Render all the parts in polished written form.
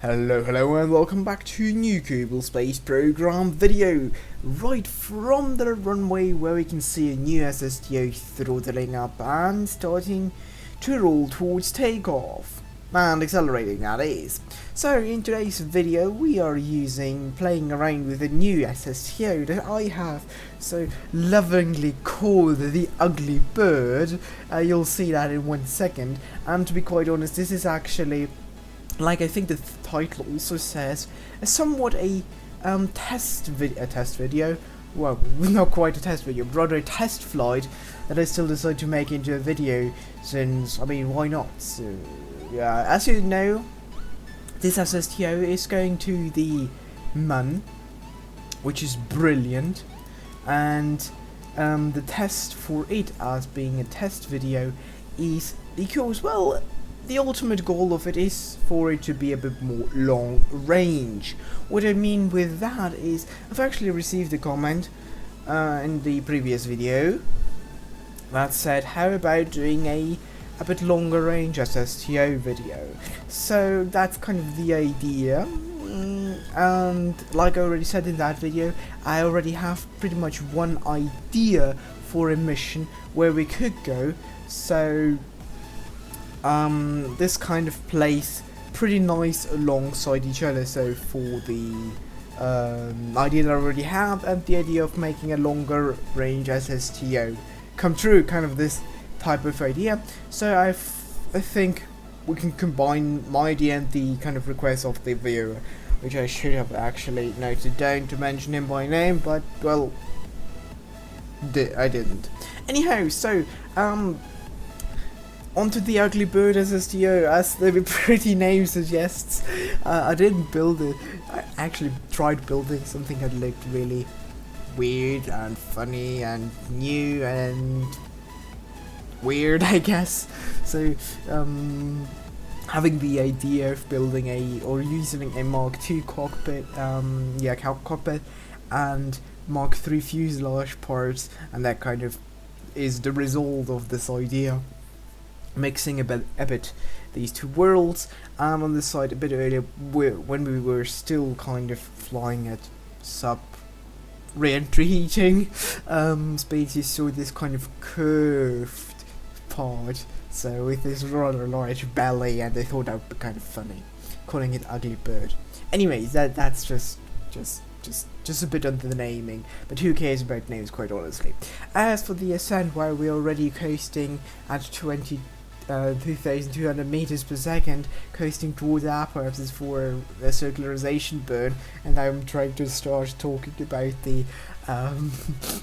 Hello and welcome back to a new Kerbal Space Program video, right from the runway where we can see a new SSTO throttling up and starting to roll towards takeoff, and accelerating that is. So in today's video we are playing around with a new SSTO that I have so lovingly called the Ugly Bird. You'll see that in 1 second, and to be quite honest, this is actually, like I think the title also says, somewhat a test video. Well, not quite a test video, but rather a test flight that I still decide to make into a video, since, I mean, why not? So, yeah, as you know, this SSTO is going to the Mun, which is brilliant, and the test for it as being a test video is because, well, the ultimate goal of it is for it to be a bit more long range. What I mean with that is, I've actually received a comment in the previous video that said, how about doing a bit longer range SSTO video? So that's kind of the idea, and like I already said in that video, I already have pretty much one idea for a mission where we could go. So this kind of plays pretty nice alongside each other. So for the idea that I already have and the idea of making a longer range SSTO come true, kind of this type of idea. So I think we can combine my idea and the kind of request of the viewer, which I should have actually noted down to mention him by name, but well, I didn't. Anyhow, so onto the Ugly Bird SSTO, as the pretty name suggests. I didn't build it. I actually tried building something that looked really weird and funny and new and weird, I guess. So, having the idea of building or using a Mark II cockpit, cockpit, and Mark III fuselage parts, and that kind of is the result of this idea. Mixing a bit these two worlds, and on this side a bit earlier when we were still kind of flying at sub re-entry heating speeds, you saw this kind of curved part, so with this rather large belly, and I thought that would be kind of funny, calling it Ugly Bird. Anyways, that's just a bit under the naming, but who cares about names, quite honestly. As for the ascent, while we're already coasting at 2,200 meters per second, coasting towards the apoapsis for a circularization burn, and I'm trying to start talking about the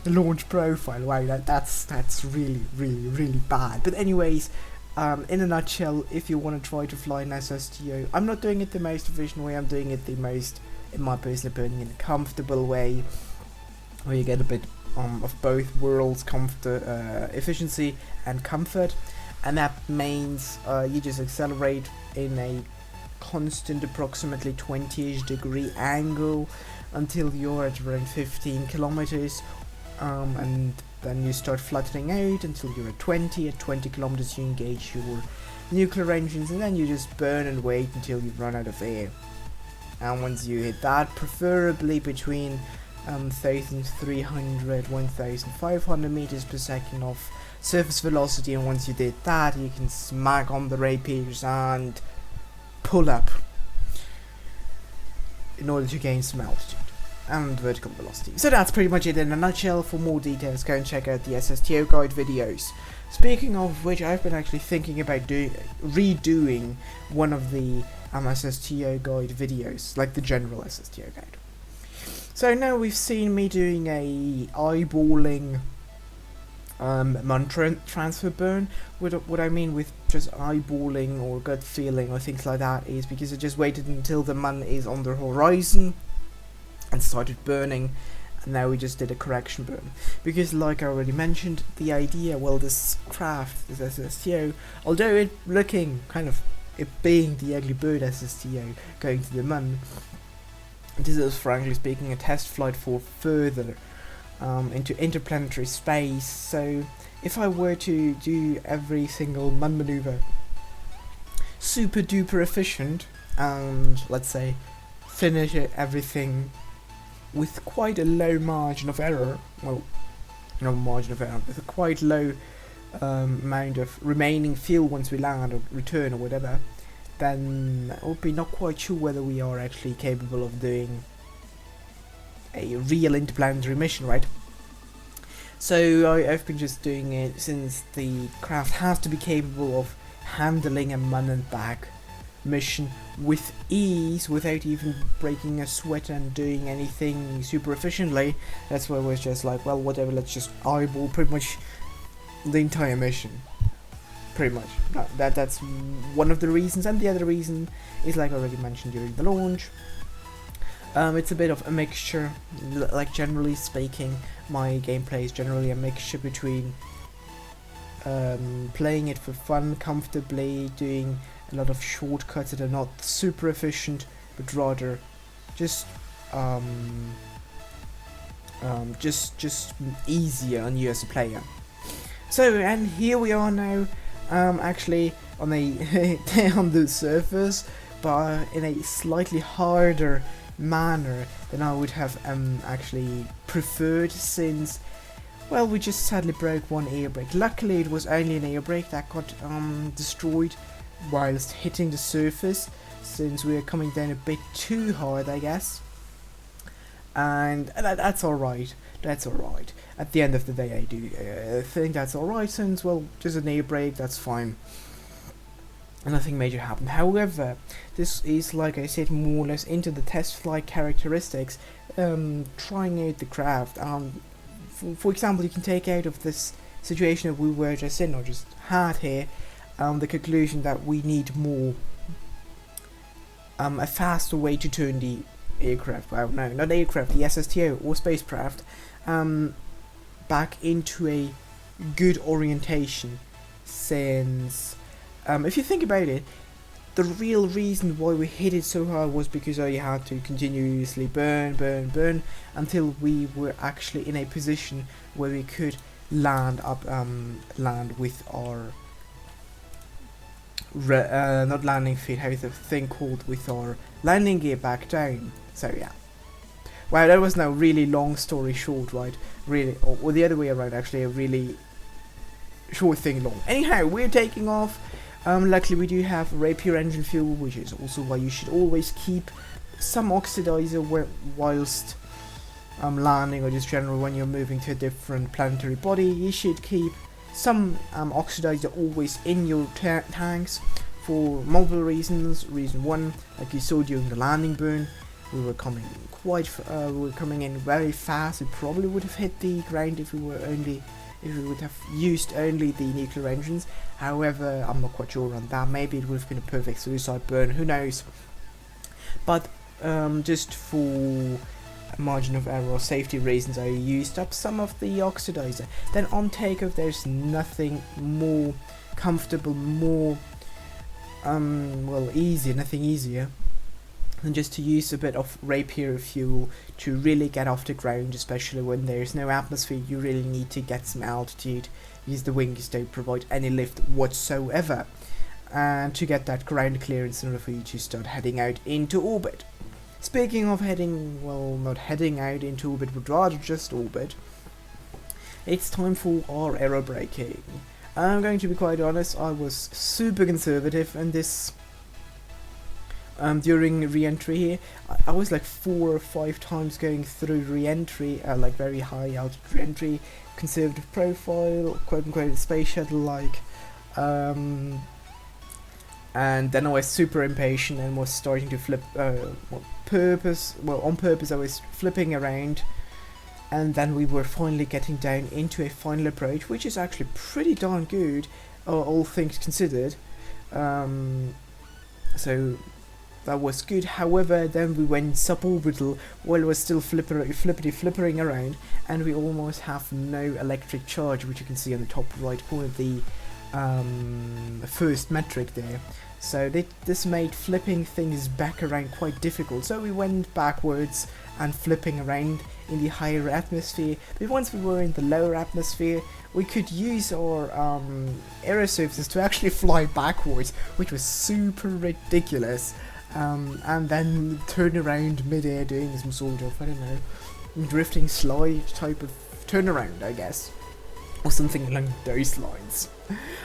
launch profile. Wow, that's really bad. But anyways, in a nutshell, if you want to try to fly an SSTO, I'm not doing it the most efficient way, I'm doing it the most, in my personal opinion, comfortable way, where you get a bit of both worlds, efficiency and comfort. And that means you just accelerate in a constant approximately 20-ish degree angle until you're at around 15 kilometers, and then you start flattening out until you're at 20. At 20 kilometers you engage your nuclear engines, and then you just burn and wait until you run out of air. And once you hit that, preferably between 1,300 1,500 meters per second of surface velocity, and once you did that, you can smack on the rapiers and pull up in order to gain some altitude and vertical velocity. So that's pretty much it in a nutshell. For more details, go and check out the SSTO guide videos. Speaking of which, I've been actually thinking about redoing one of the SSTO guide videos, like the general SSTO guide. So now we've seen me doing a eyeballing Mun transfer burn. What I mean with just eyeballing or gut feeling or things like that is because I just waited until the Mun is on the horizon and started burning, and now we just did a correction burn. Because like I already mentioned, the idea, well, this craft, this SSTO, although it looking kind of, it being the Ugly Bird SSTO going to the Mun, this is, frankly speaking, a test flight for further into interplanetary space. So if I were to do every single Mun maneuver super duper efficient, and let's say finish everything with quite a low margin of error. Well, no margin of error, with a quite low amount of remaining fuel once we land or return or whatever, then I would be not quite sure whether we are actually capable of doing a real interplanetary mission, right? So I've been just doing it since the craft has to be capable of handling a man and back mission with ease without even breaking a sweat and doing anything super efficiently. That's why I was just like, well, whatever, let's just eyeball pretty much the entire mission. Pretty much. That's one of the reasons, and the other reason is, like I already mentioned during the launch, it's a bit of a mixture. Like, generally speaking, my gameplay is generally a mixture between playing it for fun, comfortably, doing a lot of shortcuts that are not super efficient, but rather just easier on you as a player. So, and here we are now, actually on a on the surface, but in a slightly harder manner than I would have actually preferred, since, well, we just sadly broke one air brake. Luckily it was only an air brake that got destroyed whilst hitting the surface, since we were coming down a bit too hard, I guess. And that's alright, that's alright. At the end of the day, I do think that's alright, since, well, just an air brake, that's fine. And nothing major happened. However, this is, like I said, more or less into the test flight characteristics, trying out the craft. For example, you can take out of this situation that we were just in, or just had here, the conclusion that we need more, a faster way to turn the aircraft, well, no, not aircraft, the SSTO or spacecraft, back into a good orientation, since, if you think about it, the real reason why we hit it so hard was because you had to continuously burn until we were actually in a position where we could land with our not landing feet, how is the thing called, with our landing gear back down. So yeah. Wow, that was now really long story short, right? Really, or the other way around, actually, a really short thing long. Anyhow, we're taking off. Luckily we do have rapier engine fuel, which is also why you should always keep some oxidizer whilst landing, or just generally when you're moving to a different planetary body. You should keep some oxidizer always in your tanks for multiple reasons. Reason one, like you saw during the landing burn, we were coming in very fast. We probably would have hit the ground if we would have used only the nuclear engines. However, I'm not quite sure on that. Maybe it would have been a perfect suicide burn, who knows. But just for margin of error or safety reasons, I used up some of the oxidizer. Then on takeoff, there's nothing more comfortable, more nothing easier than just to use a bit of rapier fuel to really get off the ground, especially when there's no atmosphere. You really need to get some altitude, use the wings to provide any lift whatsoever, and to get that ground clearance in order for you to start heading out into orbit. Speaking of heading, well, not heading out into orbit, but rather just orbit, it's time for our aerobraking. I'm going to be quite honest, I was super conservative in this during re-entry here. I was like 4 or 5 times going through re-entry, like very high altitude re-entry, conservative profile, quote unquote space shuttle like, and then I was super impatient and was starting to flip, on purpose I was flipping around, and then we were finally getting down into a final approach, which is actually pretty darn good, all things considered. So that was good. However, then we went suborbital while we were still flippering around, and we almost have no electric charge, which you can see on the top right corner of the first metric there. So this made flipping things back around quite difficult. So we went backwards and flipping around in the higher atmosphere. But once we were in the lower atmosphere, we could use our aero surfaces to actually fly backwards, which was super ridiculous. and then turn around mid-air doing some sort of, I don't know, drifting slide type of turnaround, I guess, or something along those lines.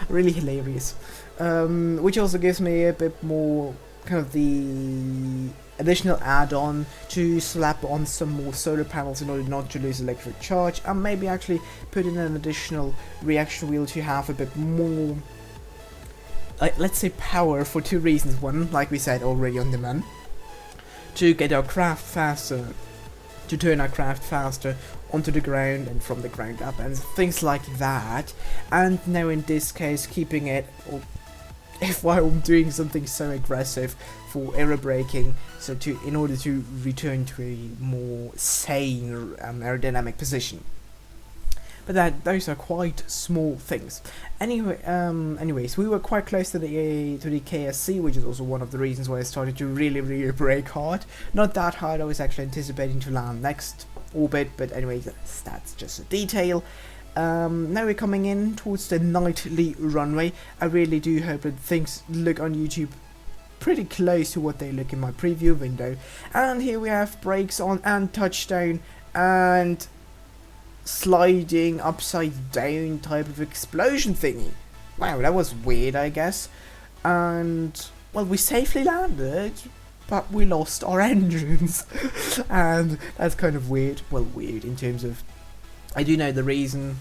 Really hilarious. Which also gives me a bit more kind of the additional add-on to slap on some more solar panels in order not to lose electric charge, and maybe actually put in an additional reaction wheel to have a bit more, let's say, power, for two reasons. One, like we said already on demand, to get our craft faster, to turn our craft faster onto the ground and from the ground up and things like that. And now in this case, keeping it, or if I'm doing something so aggressive for error braking, so in order to return to a more sane aerodynamic position. But those are quite small things. Anyway, anyways, we were quite close to the KSC, which is also one of the reasons why I started to really brake hard. Not that hard. I was actually anticipating to land next orbit, but anyway, that's just a detail. Now we're coming in towards the nightly runway. I really do hope that things look on YouTube pretty close to what they look in my preview window. And here we have brakes on and touchdown and sliding upside down type of explosion thingy. Wow, that was weird, I guess. And well, we safely landed, but we lost our engines. And that's kind of weird. Well, weird in terms of, I do know the reason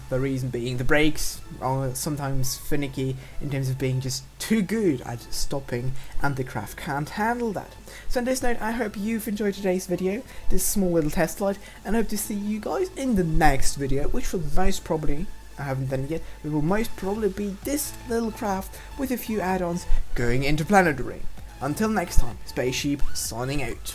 being the brakes are sometimes finicky in terms of being just too good at stopping, and the craft can't handle that. So on this note, I hope you've enjoyed today's video, this small little test flight, and hope to see you guys in the next video, which will most probably, I haven't done it yet, it will most probably be this little craft with a few add-ons going into planetary. Until next time, Spaceship signing out.